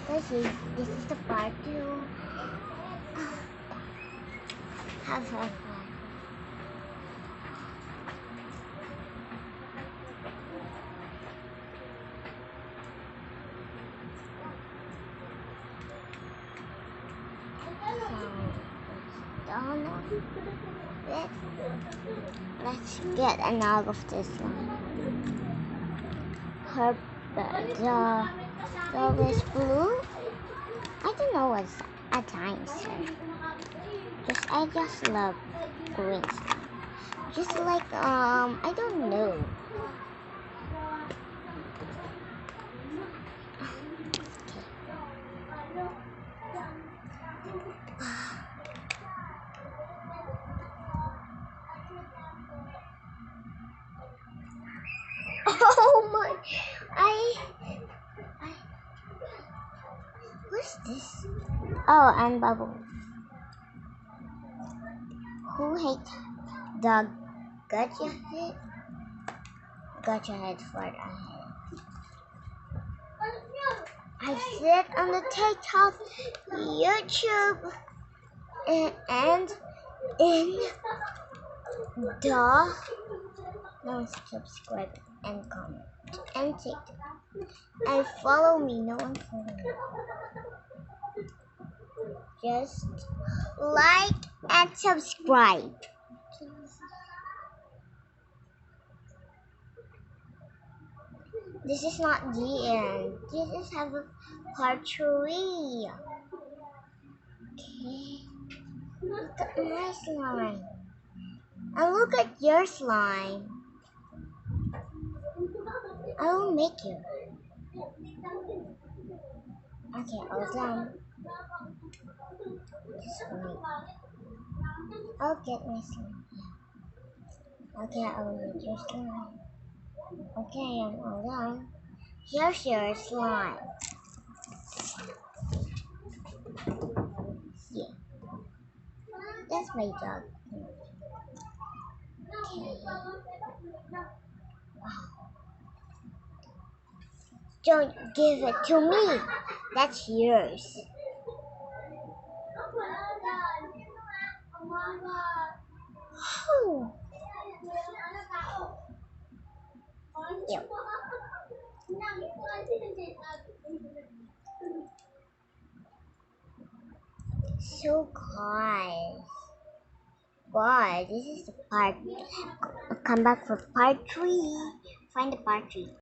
Let's see. This is the part 2. Have fun. Let's get an out of this one. Her the dog is blue. I don't know what's a dinosaur. I just love green stuff. Just like I don't know. Oh my! What's this? Oh, and bubble. Who hates the gotcha head? Gotcha head for a head. I sit on the TikTok, YouTube, and in the no subscribe and comment and TikTok and follow me. No one follow me. Just like and subscribe. This is not the end. This is have a part 3. Okay. Look at my slime. And look at your slime. I will make you. Okay, all done. Just wait. I'll get my slime. Okay, I will make your slime. Okay, I'm all done. Here's your slime. Yeah. That's my dog. Okay. Don't give it to me. That's yours. Oh. Yep. So guys, this is the part. Come back for part 3. Find the part 3.